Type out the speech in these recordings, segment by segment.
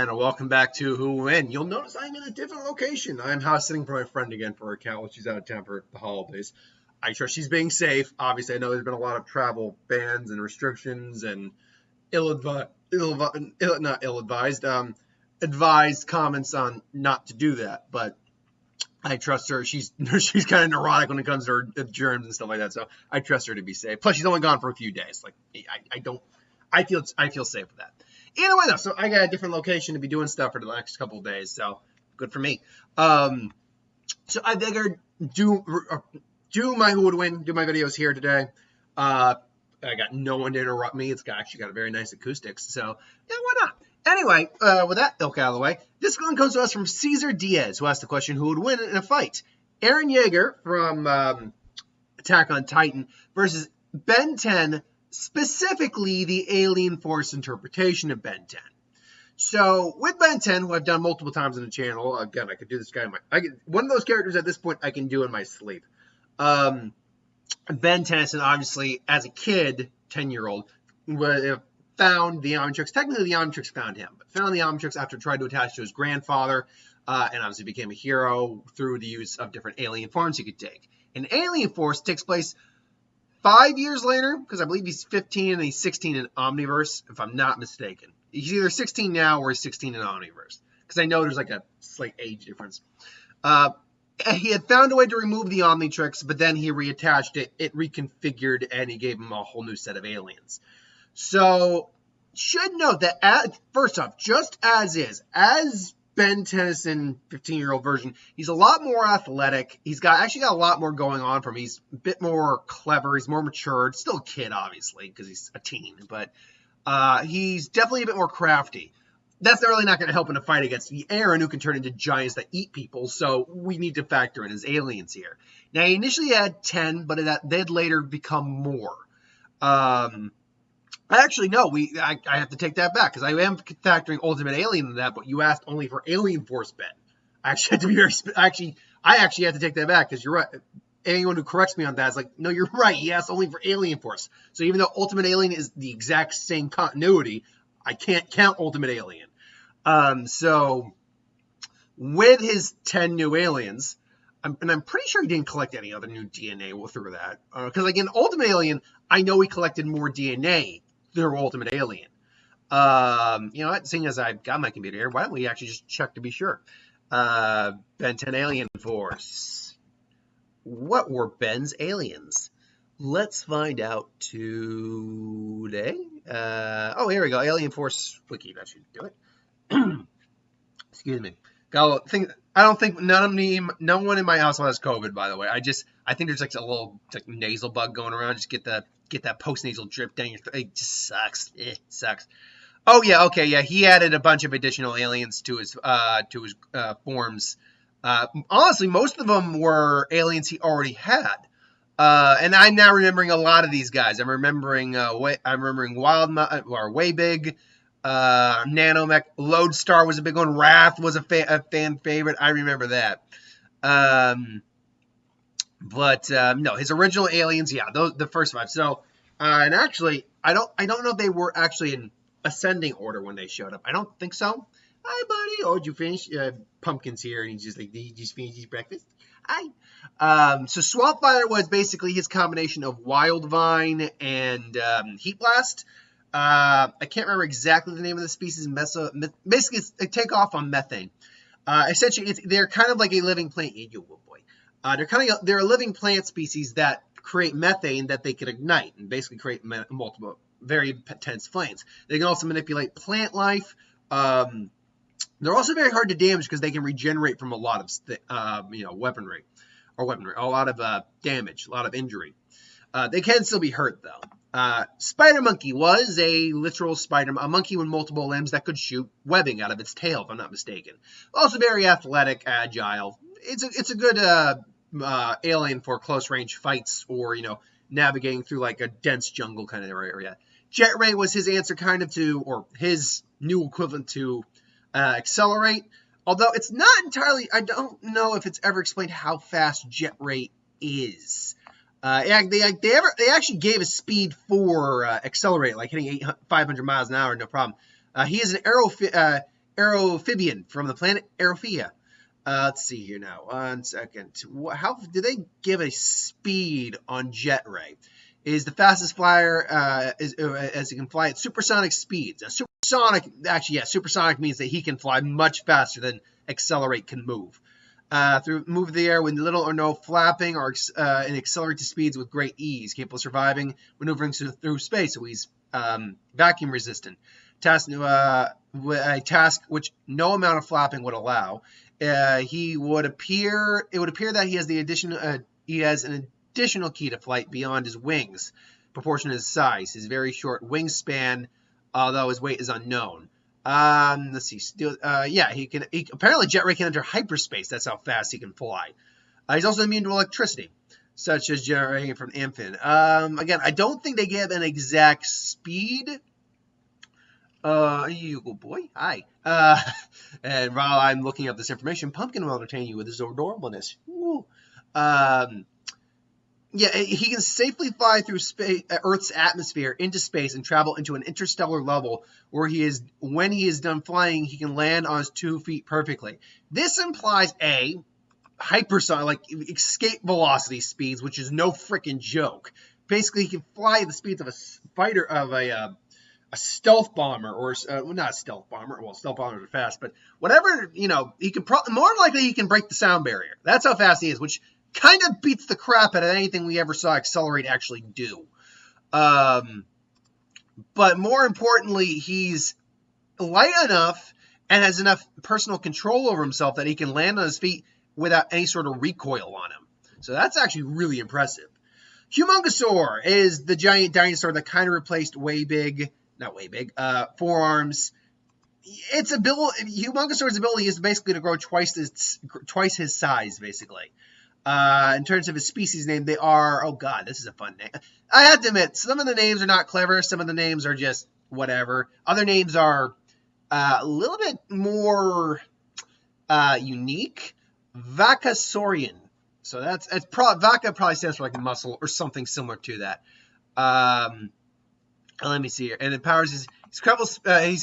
and welcome back to Who Will Win. You'll notice I'm in a different location. I'm house sitting for my friend again for her account while she's out of town for the holidays. I trust she's being safe. Obviously, I know there's been a lot of travel bans and restrictions and advised comments on not to do that. But I trust her. She's kind of neurotic when it comes to her germs and stuff like that. So I trust her to be safe. Plus, she's only gone for a few days. Like I feel safe with that. Either way, though, so I got a different location to be doing stuff for the next couple of days, so good for me. So I figured do my Who Would Win, do my videos here today. I got no one to interrupt me. It's actually got a very nice acoustics, so yeah, why not? Anyway, with that ilk out of the way, this one comes to us from Cesar Diaz, who asked the question, who would win in a fight? Eren Jaeger from Attack on Titan versus Ben 10, specifically the Alien Force interpretation of Ben 10. So with Ben 10, who I've done multiple times on the channel, again, I could do this guy one of those characters at this point I can do in my sleep. Ben Tennyson, obviously, as a kid, 10-year-old, found the Omnitrix. Technically, the Omnitrix found him, but found the Omnitrix after trying to attach to his grandfather, and obviously became a hero through the use of different alien forms he could take. An Alien Force takes place 5 years later, because I believe he's 15 and he's 16 in Omniverse, if I'm not mistaken. He's either 16 now or he's 16 in Omniverse, because I know there's like a slight age difference. He had found a way to remove the Omnitrix, but then he reattached it, it reconfigured, and he gave him a whole new set of aliens. So, should note that, first off, just as is, as Ben Tennyson, 15-year-old version, he's a lot more athletic. He's actually got a lot more going on for him. He's a bit more clever. He's more matured. Still a kid, obviously, because he's a teen. But he's definitely a bit more crafty. That's really not going to help in a fight against the Eren, who can turn into giants that eat people. So we need to factor in his aliens here. Now, he initially had 10, but they'd later become more. Actually, no, I have to take that back, because I am factoring Ultimate Alien in that, but you asked only for Alien Force Ben. I actually have to be I actually have to take that back, because you're right. Anyone who corrects me on that is like, no, you're right. He asked only for Alien Force. So even though Ultimate Alien is the exact same continuity, I can't count Ultimate Alien. So with his 10 new aliens, and I'm pretty sure he didn't collect any other new DNA through that. Because again, Ultimate Alien, I know he collected more DNA through Ultimate Alien. You know what? Seeing as I've got my computer here, why don't we actually just check to be sure? Ben 10 Alien Force. What were Ben's aliens? Let's find out today. Oh, here we go. Alien Force Wiki. That should do it. Excuse me. I don't think no one in my household has COVID, by the way. I think there's like a little nasal bug going around. Just get that post-nasal drip down your throat. It just sucks. It sucks. Oh yeah, okay, yeah. He added a bunch of additional aliens to his forms. Honestly, most of them were aliens he already had. And I'm now remembering a lot of these guys. I'm remembering Way Big. Nanomech, Lodestar was a big one. Wrath was a fan favorite. I remember that. No, his original aliens, yeah, the first 5. So, and actually, I don't know if they were actually in ascending order when they showed up. I don't think so. Hi, buddy. Oh, did you finish? Pumpkin's here, and he's just like, did you just finish his breakfast? Hi. So Swampfire was basically his combination of Wildvine and Heat Blast. I can't remember exactly the name of the species. Basically, it's a takeoff on methane. Essentially, they're kind of like a living plant. They're a living plant species that create methane that they can ignite and basically create multiple very intense flames. They can also manipulate plant life. They're also very hard to damage because they can regenerate from a lot of weaponry, a lot of damage, a lot of injury. They can still be hurt though. Spider Monkey was a literal a monkey with multiple limbs that could shoot webbing out of its tail, if I'm not mistaken. Also very athletic, agile. It's a good alien for close range fights or navigating through like a dense jungle kind of area. Jet Ray was his answer or his new equivalent to Accelerate. Although it's not entirely, I don't know if it's ever explained how fast Jet Ray is. They actually gave a speed for Accelerate, like hitting 500 miles an hour, no problem. He is an aerophibian from the planet Aerophia. Let's see here now. 1 second. How do they give a speed on Jet Ray? Is the fastest flyer as he can fly at supersonic speeds. Now, supersonic means that he can fly much faster than accelerate can move. Move the air with little or no flapping, and accelerate to speeds with great ease, capable of surviving maneuvering through space. So he's vacuum resistant. A task which no amount of flapping would allow. It would appear that he has an additional key to flight beyond his wings, proportionate to his size. His very short wingspan, although his weight is unknown. Let's see. Apparently Jet Ray can enter hyperspace. That's how fast he can fly. He's also immune to electricity, such as generating from Amphin. Again, I don't think they give an exact speed. You good boy. Hi. And while I'm looking up this information, Pumpkin will entertain you with his adorableness. Woo. He can safely fly through Earth's atmosphere into space and travel into an interstellar level where when he is done flying, he can land on his 2 feet perfectly. This implies hypersonic, like escape velocity speeds, which is no freaking joke. Basically, he can fly at the speeds of a stealth bomber, or not a stealth bomber. Well, stealth bombers are fast, but whatever, he can more likely he can break the sound barrier. That's how fast he is, which kind of beats the crap out of anything we ever saw Accelerate actually do. But more importantly, he's light enough and has enough personal control over himself that he can land on his feet without any sort of recoil on him. So that's actually really impressive. Humongousaur is the giant dinosaur that kind of replaced Forearms. Humongousaur's ability is basically to grow twice his size, basically. In terms of his species name, they are, oh god, this is a fun name. I have to admit, some of the names are not clever, some of the names are just whatever. Other names are a little bit more unique. Vacasaurian. So Vaca probably stands for like muscle or something similar to that. Let me see here. And it powers he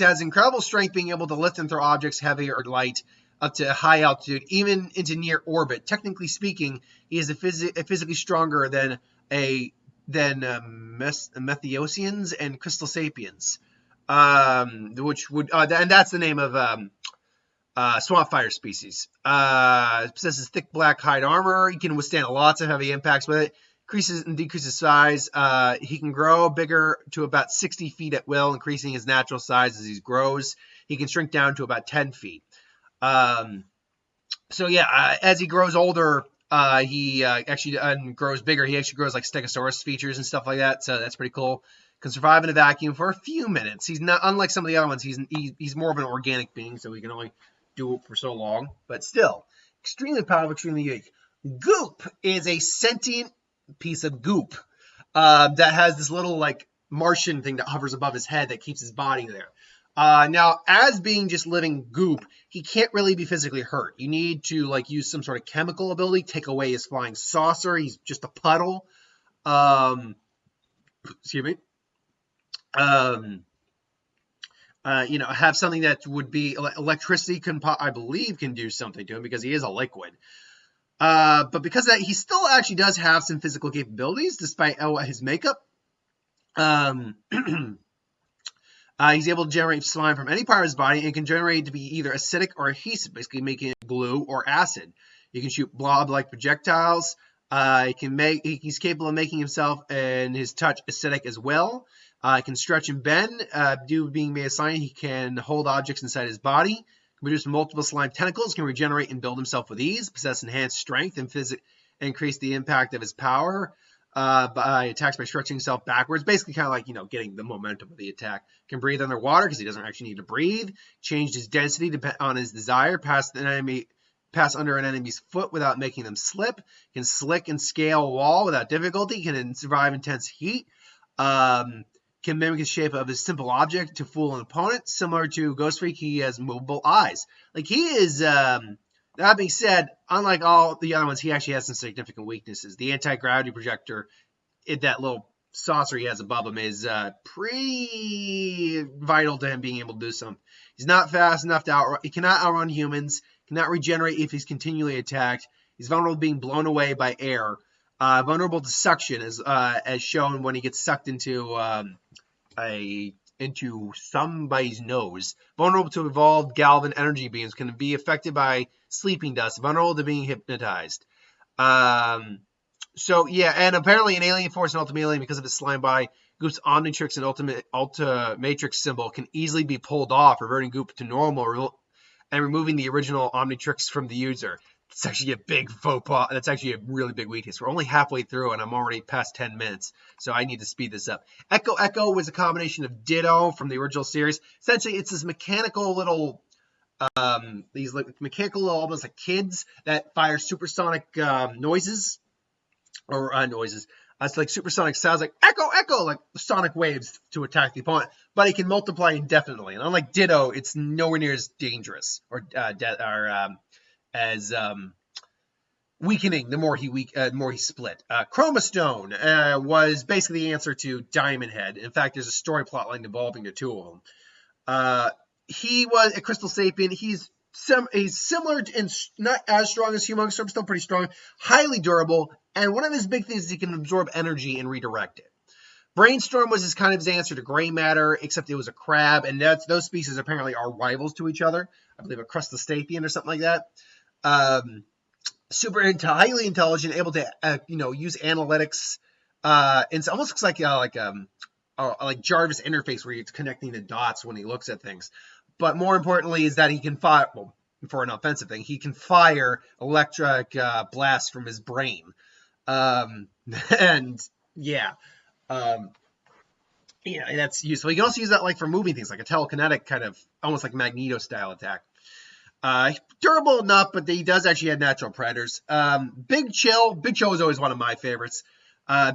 has incredible strength, being able to lift and throw objects heavy or light up to high altitude, even into near orbit. Technically speaking, he is physically stronger than Methiosians and Crystal Sapiens, which would and that's the name of swamp fire species. Possesses thick black hide armor. He can withstand lots of heavy impacts with it. Increases and decreases size. He can grow bigger to about 60 feet at will, increasing his natural size as he grows. He can shrink down to about 10 feet. As he grows older, he actually grows bigger. He actually grows like Stegosaurus features and stuff like that. So that's pretty cool. Can survive in a vacuum for a few minutes. He's not, unlike some of the other ones, he's more of an organic being, so he can only do it for so long. But still, extremely powerful, extremely unique. Goop is a sentient piece of goop that has this little like Martian thing that hovers above his head that keeps his body there. Now, as being just living goop, he can't really be physically hurt. You need to like use some sort of chemical ability, take away his flying saucer. He's just a puddle. Excuse me. Have something that would be electricity I believe can do something to him because he is a liquid. But because of that, he still actually does have some physical capabilities despite his makeup. He's able to generate slime from any part of his body and can generate it to be either acidic or adhesive, basically making it glue or acid. He can shoot blob-like projectiles. He's capable of making himself and his touch acidic as well. He can stretch and bend. Due to being made of slime, he can hold objects inside his body. Can produce multiple slime tentacles. Can regenerate and build himself with ease. Possess enhanced strength and increase the impact of his power. By attacks by stretching himself backwards, basically kind of like, getting the momentum of the attack. Can breathe underwater because he doesn't actually need to breathe. Changed his density on his desire. Pass under an enemy's foot without making them slip. Can slick and scale a wall without difficulty. Can survive intense heat. Can mimic the shape of a simple object to fool an opponent. Similar to Ghost Freak, he has movable eyes. Like he is. That being said, unlike all the other ones, he actually has some significant weaknesses. The anti-gravity projector, that little saucer he has above him is pretty vital to him being able to do something. He's not fast enough to outrun. He cannot outrun humans. Cannot regenerate if he's continually attacked. He's vulnerable to being blown away by air. Vulnerable to suction, as shown when he gets sucked into somebody's nose. Vulnerable to evolved Galvan energy beams. Can be affected by sleeping dust. Vulnerable to being hypnotized. So yeah, and apparently in Alien Force and Ultimate Alien, because of his slime body, Goop's Omnitrix and Ultimatrix symbol can easily be pulled off, reverting Goop to normal and removing the original Omnitrix from the user. It's actually a big faux pas. That's actually a really big weakness. We're only halfway through, and I'm already past 10 minutes, so I need to speed this up. Echo was a combination of Ditto from the original series. Essentially, it's this mechanical little, almost like kids that fire supersonic noises, or noises. It's like supersonic sounds, like echo, like sonic waves to attack the opponent. But it can multiply indefinitely, and unlike Ditto, it's nowhere near as dangerous or as weakening the more he split. Chroma Stone was basically the answer to Diamond Head. In fact, there's a story plotline involving the two of them. He was a Crystal Sapien. He's similar and not as strong as Humongous Storm, still pretty strong, highly durable, and one of his big things is he can absorb energy and redirect it. Brainstorm was his answer to Gray Matter, except it was a crab, and those species apparently are rivals to each other. I believe a Crustacea or something like that. Highly intelligent, able to use analytics. It almost looks like Jarvis interface where he's connecting the dots when he looks at things. But more importantly is that he can fire. Well, for an offensive thing, he can fire electric blasts from his brain. That's useful. You can also use that for moving things, like a telekinetic kind of almost like Magneto style attack. Durable enough, but he does actually have natural predators. Big Chill. Big Chill is always one of my favorites.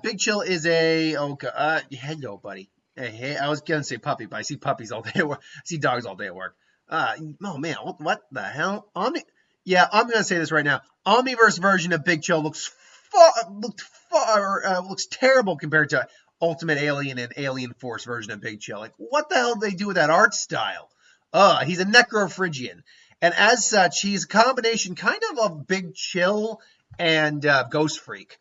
Big Chill is hello, buddy. Hey, I was gonna say puppy, but I see puppies all day at work. I see dogs all day at work. Oh man, what the hell? I'm gonna say this right now. Omniverse version of Big Chill looks terrible compared to Ultimate Alien and Alien Force version of Big Chill. Like, what the hell did they do with that art style? He's a Necrophrygian. And as such, he's a combination kind of Big Chill and Ghost Freak.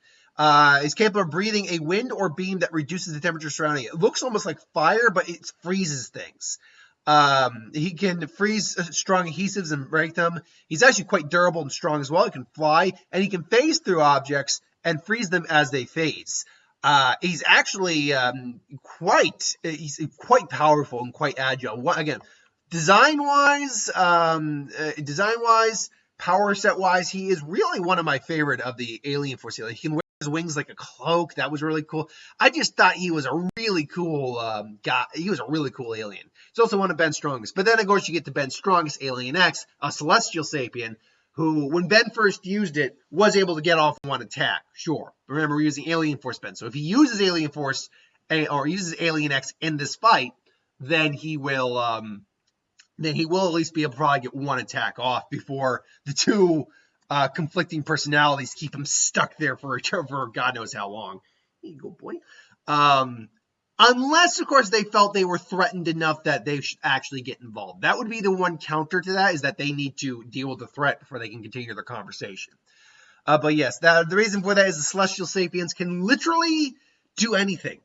He's capable of breathing a wind or beam that reduces the temperature surrounding it. It looks almost like fire, but it freezes things. He can freeze strong adhesives and break them. He's actually quite durable and strong as well. He can fly, and he can phase through objects and freeze them as they phase. He's actually quite powerful and quite agile. Again, design-wise, power set-wise, he is really one of my favorite of the Alien Force. He can wear his wings like a cloak. That was really cool. I just thought he was a really cool guy. He was a really cool alien. He's also one of Ben's strongest. But then, of course, you get to Ben's strongest, Alien X, a celestial sapien, who, when Ben first used it, was able to get off one attack. Sure. Remember, we're using Alien Force Ben. So if he uses Alien Force or uses Alien X in this fight, then he will at least be able to probably get one attack off before the two conflicting personalities keep him stuck there for God knows how long. Here you go, boy. Unless, of course, they felt they were threatened enough that they should actually get involved. That would be the one counter to that, is that they need to deal with the threat before they can continue their conversation. But yes, the reason for that is the Celestial Sapiens can literally do anything.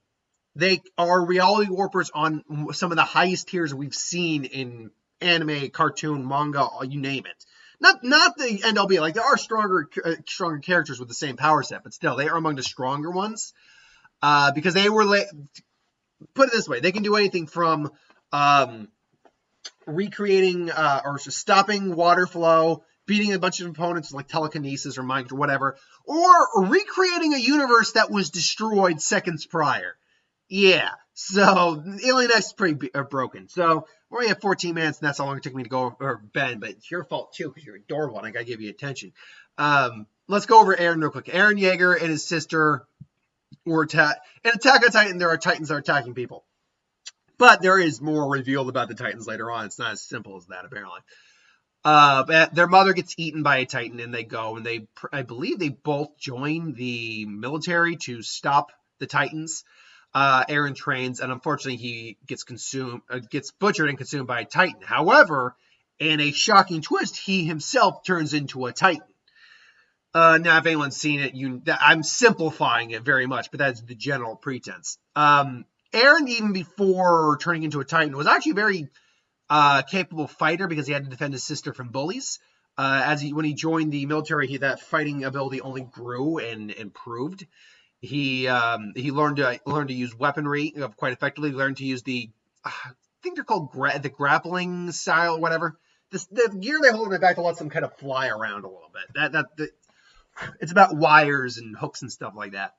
They are reality warpers on some of the highest tiers we've seen in anime, cartoon, manga, you name it. Not the end all be. Like, there are stronger characters with the same power set, but still, they are among the stronger ones. Because they were, put it this way, they can do anything from recreating or stopping water flow, beating a bunch of opponents like telekinesis or mind or whatever, or recreating a universe that was destroyed seconds prior. Yeah, so Alien X is pretty broken. So we're only at 14 minutes, and that's how long it took me to go over Ben, but it's your fault too, because you're adorable, and I gotta give you attention. Let's go over Eren real quick. Eren Jaeger and his sister were in Attack on Titan. There are Titans that are attacking people, but there is more revealed about the Titans later on. It's not as simple as that, apparently. But their mother gets eaten by a Titan, and they go, and I believe they both join the military to stop the Titans. Eren trains, and unfortunately he gets butchered and consumed by a Titan. However, in a shocking twist, he himself turns into a Titan. Now, if anyone's seen it, I'm simplifying it very much, but that's the general pretense. Eren, even before turning into a Titan, was actually a very capable fighter because he had to defend his sister from bullies. When he joined the military, that fighting ability only grew and improved. He learned to use weaponry quite effectively. He learned to use I think they're called the grappling style, whatever. The gear they hold in the back lets them kind of fly around a little bit. It's about wires and hooks and stuff like that.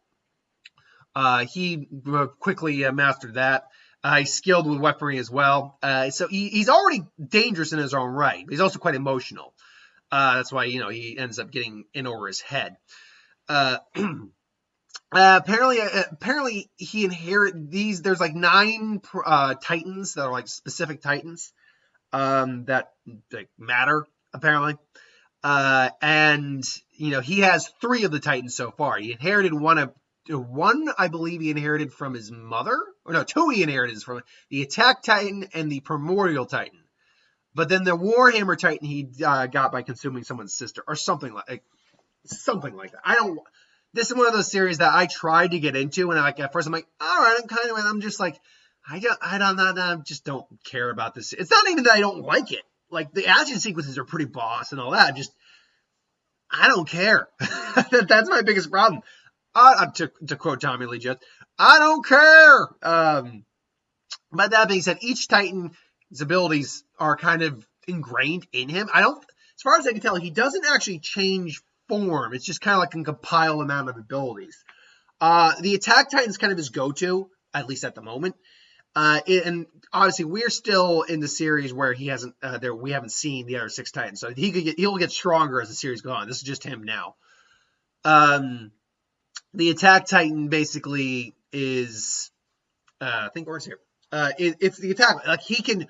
He quickly mastered that. He's skilled with weaponry as well. So he's already dangerous in his own right. He's also quite emotional. That's why he ends up getting in over his head. Apparently he inherited these. There's like 9 Titans that are like specific Titans that like matter apparently. And he has 3 of the Titans so far. He inherited one, I believe he inherited from his mother, or no, 2 he inherited from the Attack Titan and the Primordial Titan. But then the Warhammer Titan he got by consuming someone's sister, or something like that. This is one of those series that I tried to get into, and at first I'm like, all right, I'm just like, I just don't care about this. It's not even that I don't like it. Like, the action sequences are pretty boss and all that. I don't care. That's my biggest problem. To quote Tommy Lee Jones, I don't care. But that being said, each Titan's abilities are kind of ingrained in him. As far as I can tell, he doesn't actually change form. It's just kind of like a compiled amount of abilities. The Attack Titan's kind of his go-to, at least at the moment. And obviously, we're still in the series where we haven't seen the other 6 Titans, so he'll get stronger as the series goes on. This is just him now. The Attack Titan basically is, I think where's here. It's the attack. Like he can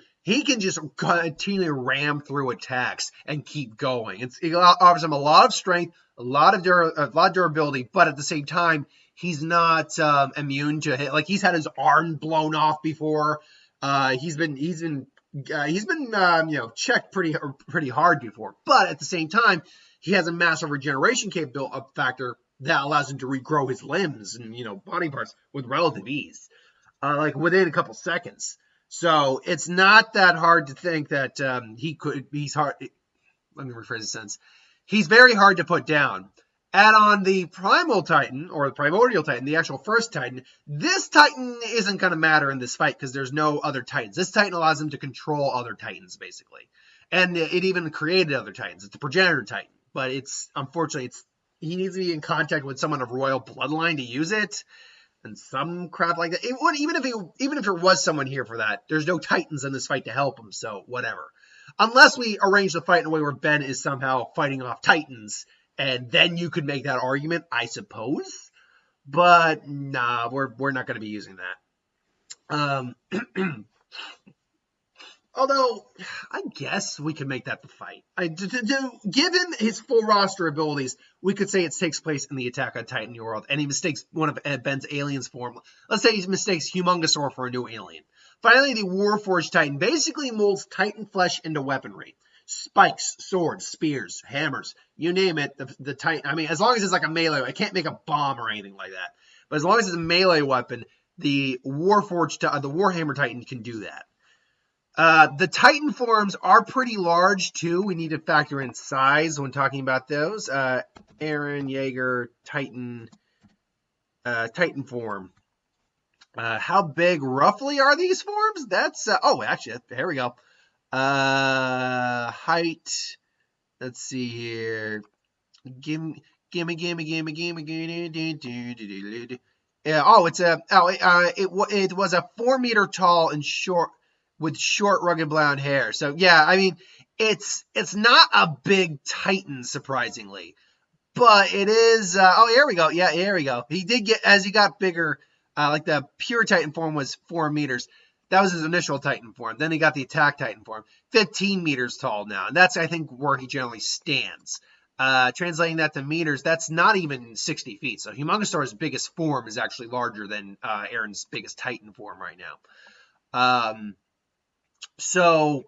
just continually ram through attacks and keep going. It offers him a lot of strength, a lot of durability, but at the same time, he's not immune to hit. Like, he's had his arm blown off before. He's been checked pretty hard before. But at the same time, he has a massive regeneration factor that allows him to regrow his limbs and body parts with relative ease, like within a couple seconds. So it's not that hard to think that he's hard. Let me rephrase the sentence. He's very hard to put down. Add on the Primal Titan, or the Primordial Titan, the actual first Titan. This Titan isn't going to matter in this fight because there's no other Titans. This Titan allows him to control other Titans, basically. And it even created other Titans. It's a progenitor Titan. But unfortunately, he needs to be in contact with someone of royal bloodline to use it. And some crap like that. Even if there was someone here for that, there's no Titans in this fight to help him, so whatever. Unless we arrange the fight in a way where Ben is somehow fighting off Titans, and then you could make that argument, I suppose. But nah, we're not going to be using that. Although, I guess we could make that the fight. Given his full roster abilities, we could say it takes place in the Attack on Titan New World, and he mistakes one of Ben's aliens form. Let's say he mistakes Humongosaur for a new alien. Finally, the Warforged Titan basically molds Titan flesh into weaponry. Spikes, swords, spears, hammers, you name it, the Titan. I mean, as long as it's like a melee, I can't make a bomb or anything like that. But as long as it's a melee weapon, the Warhammer Titan can do that. The Titan forms are pretty large, too. We need to factor in size when talking about those. Eren Jaeger Titan form. How big, roughly, are these forms? That's, actually, here we go. Height. Let's see here. Gimme. Yeah, it was a 4 meter tall and short, with short, rugged blonde hair. So, yeah, I mean, it's not a big Titan, surprisingly. But it is, here we go. Yeah, here we go. He did get, as he got bigger, like the pure Titan form was 4 meters. That was his initial Titan form. Then he got the Attack Titan form. 15 meters tall now. And that's, I think, where he generally stands. Translating that to meters, that's not even 60 feet. So Humongousaur's biggest form is actually larger than Eren's biggest Titan form right now. So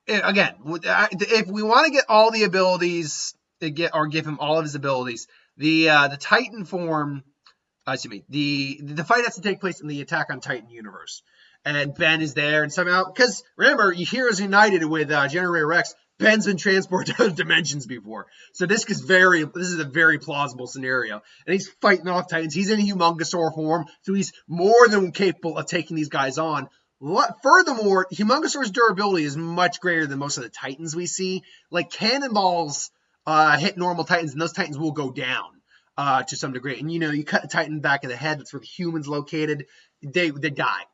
again, if we want to get all the abilities, give him all of his abilities, the Titan form, the fight has to take place in the Attack on Titan universe, and Ben is there, and somehow, because remember, Heroes United with Generator Rex, Ben's been transported to other dimensions before, so this is a very plausible scenario, and he's fighting off Titans. He's in Humongousaur form, so he's more than capable of taking these guys on. Furthermore, Humongousaur's durability is much greater than most of the Titans we see. Like, cannonballs hit normal Titans, and those Titans will go down to some degree. And, you cut the Titan back of the head, that's where the human's located, they die.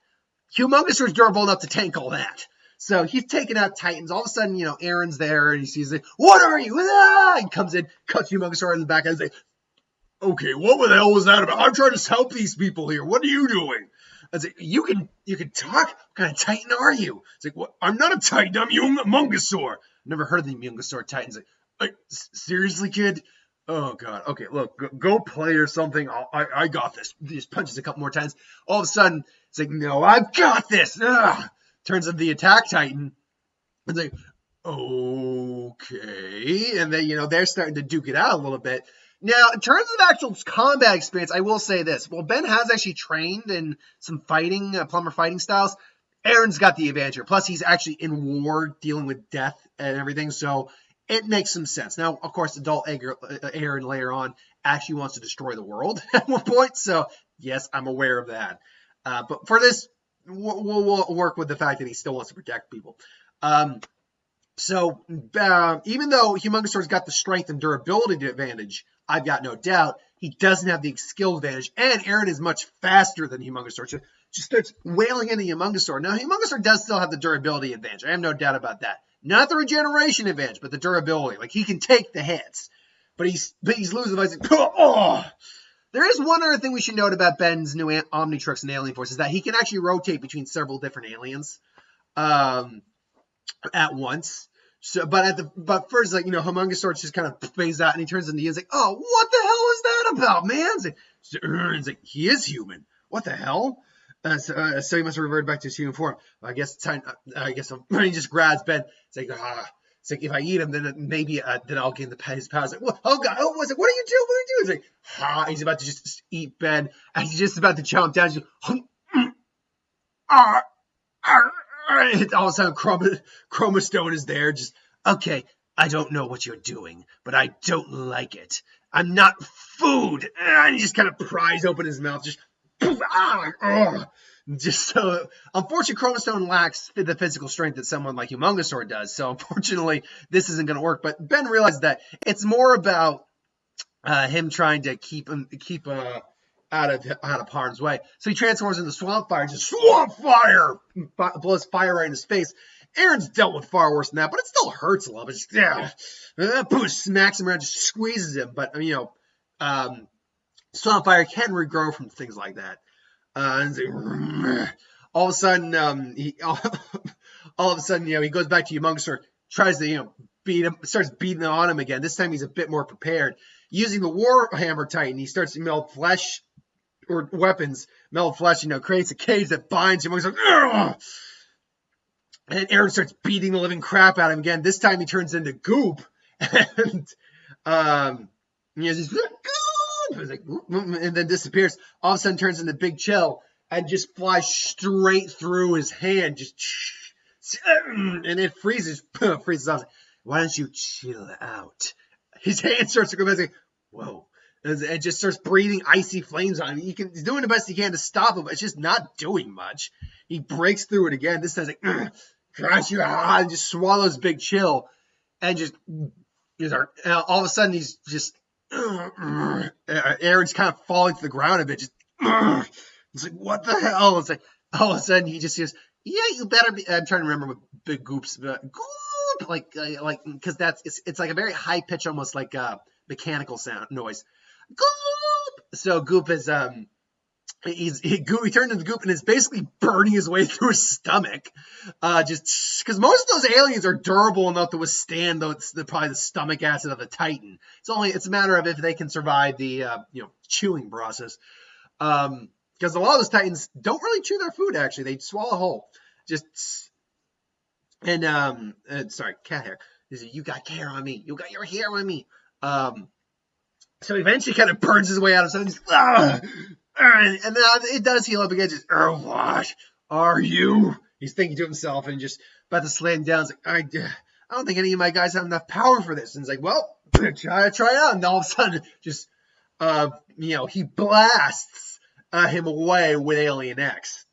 Humongousaur's durable enough to tank all that. So he's taking out Titans. All of a sudden, Eren's there, and he sees it. What are you? Ah! And comes in, cuts Humongousaur in the back, and he's like, okay, what the hell was that about? I'm trying to help these people here. What are you doing? I was like, you can talk? What kind of Titan are you? It's like, what? I'm not a Titan. I'm Humongousaur. Never heard of the Humongousaur Titans. Like, seriously, kid? Oh, God. Okay, look, go play or something. I got this. He just punches a couple more times. All of a sudden, it's like, no, I've got this. Ugh. Turns into the Attack Titan. It's like, okay. And then, they're starting to duke it out a little bit. Now, in terms of actual combat experience, I will say this. Well, Ben has actually trained in some fighting, plumber fighting styles. Eren's got the advantage here. Plus, he's actually in war, dealing with death and everything, so it makes some sense. Now, of course, adult Eren later on actually wants to destroy the world at one point, so yes, I'm aware of that. But for this, we'll work with the fact that he still wants to protect people. So even though Humongousaur's got the strength and durability advantage, I've got no doubt he doesn't have the skill advantage, and Eren is much faster than Humongousaur. So just starts wailing into Humongousaur. Now, Humongousaur does still have the durability advantage. I have no doubt about that. Not the regeneration advantage, but the durability. Like, he can take the hits, but he's losing the fight. Oh! There is one other thing we should note about Ben's new Omnitrix and Alien Force is that he can actually rotate between several different aliens at once. So, but first, Humongousaur just kind of phased out, and he turns into, he's like, oh, what the hell is that about, man? It's like, he is human. What the hell? So he must have reverted back to his human form. I guess it's time. He just grabs Ben. It's like, if I eat him, then maybe then I'll gain his powers. Like, oh God, what are you doing? It's like, he's about to just eat Ben, and he's just about to chomp down. All of a sudden, Chroma Stone is there. Just, okay, I don't know what you're doing, but I don't like it. I'm not food. And he just kind of pries open his mouth. Just so, unfortunately, Chroma Stone lacks the physical strength that someone like Humongousaur does. So, unfortunately, this isn't going to work. But Ben realized that it's more about him trying to keep out of harm's way. So he transforms into Swamp Fire. Just Swamp Fire! Blows fire right in his face. Eren's dealt with far worse than that, but it still hurts a little bit. Just, smacks him around, just squeezes him. But, Swamp Fire can regrow from things like that. All of a sudden, he goes back to Humongousaur, tries to, beat him, starts beating on him again. This time he's a bit more prepared. Using the Warhammer Titan, he starts to melt flesh, or weapons, melt flesh, creates a cage that binds him. He's like, ugh! And Eren starts beating the living crap out of him again. This time he turns into goop, and he's like, and then disappears. All of a sudden turns into Big Chill and just flies straight through his hand, and it freezes off. Why don't you chill out? His hand starts to go back. Like, whoa. And just starts breathing icy flames on him. He's doing the best he can to stop him, but it's just not doing much. He breaks through it again. This time's like, crash you out, and just swallows Big Chill. And just, all of a sudden, he's just, Eren's kind of falling to the ground a bit. Just, it's like, what the hell? It's like, all of a sudden, he just goes, yeah, you better be. I'm trying to remember what Big Goop's, Goop, like, because it's like a very high pitch, almost like mechanical sound noise. Goop! So Goop is he turned into goop and is basically burning his way through his stomach. Just because most of those aliens are durable enough to withstand probably the stomach acid of the Titan. It's a matter of if they can survive the chewing process. Because a lot of those Titans don't really chew their food. Actually, they swallow whole. Sorry, cat hair. You got hair on me. You got your hair on me. So eventually, kind of burns his way out of something. And then it does heal up again. Just, what are you? He's thinking to himself and just about to slam down. He's like, I don't think any of my guys have enough power for this. And he's like, well, try it out. And all of a sudden, just, he blasts him away with Alien X.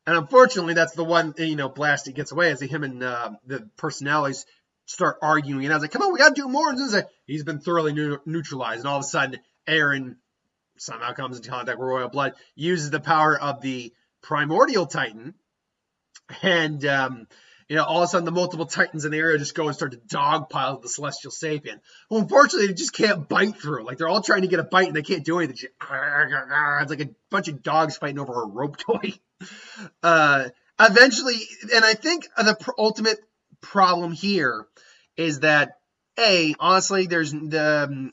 And unfortunately, that's the one, blast he gets away as him and the personalities start arguing. And I was like, come on, we got to do more. And he's been thoroughly neutralized. And all of a sudden, Eren somehow comes into contact with royal blood, uses the power of the primordial Titan, and all of a sudden the multiple Titans in the area just go and start to dogpile the celestial sapien. Well, unfortunately, they just can't bite through. Like, they're all trying to get a bite and they can't do anything. It's like a bunch of dogs fighting over a rope toy. Eventually, and I think the ultimate problem here is that honestly, there's Eren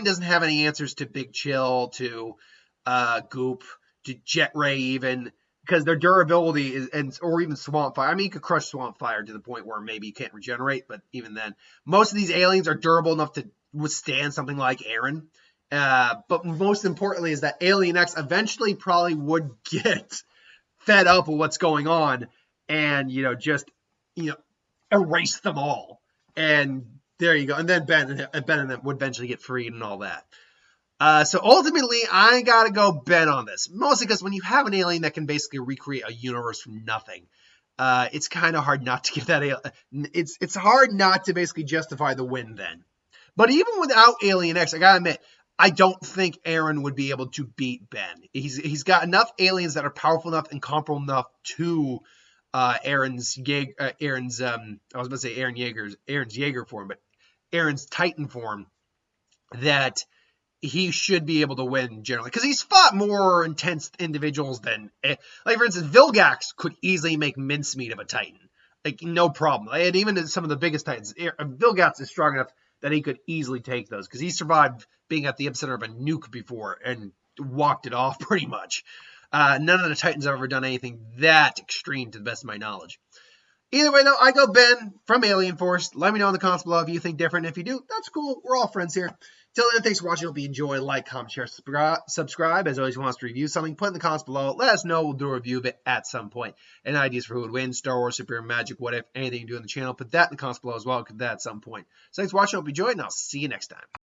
doesn't have any answers to Big Chill, to Goop, to Jet Ray even, because their durability or even Swamp Fire. I mean, you could crush Swamp Fire to the point where maybe you can't regenerate, but even then, most of these aliens are durable enough to withstand something like Eren. But most importantly is that Alien X eventually probably would get fed up with what's going on and, erase them all. And there you go. And then Ben and them would eventually get freed and all that. So ultimately, I got to go Ben on this. Mostly because when you have an alien that can basically recreate a universe from nothing, it's kind of hard not to give that it's hard not to basically justify the win then. But even without Alien X, I got to admit, I don't think Eren would be able to beat Ben. He's got enough aliens that are powerful enough and comparable enough to Eren's Jaeger form, but Eren's Titan form, that he should be able to win generally, because he's fought more intense individuals than, like, for instance, Vilgax could easily make mincemeat of a Titan, like, no problem. And even some of the biggest Titans, Vilgax is strong enough that he could easily take those, because he survived being at the epicenter of a nuke before and walked it off pretty much. None of the Titans have ever done anything that extreme, to the best of my knowledge. Either way, though, I go Ben from Alien Force. Let me know in the comments below if you think different. If you do, that's cool. We're all friends here. Till then, thanks for watching. Hope you enjoy. Like, comment, share, subscribe. As always, if you want us to review something, put in the comments below. Let us know. We'll do a review of it at some point. And ideas for who would win, Star Wars, Super Magic, what if, anything you do on the channel, put that in the comments below as well. Could that at some point. So thanks for watching. Hope you enjoyed, and I'll see you next time.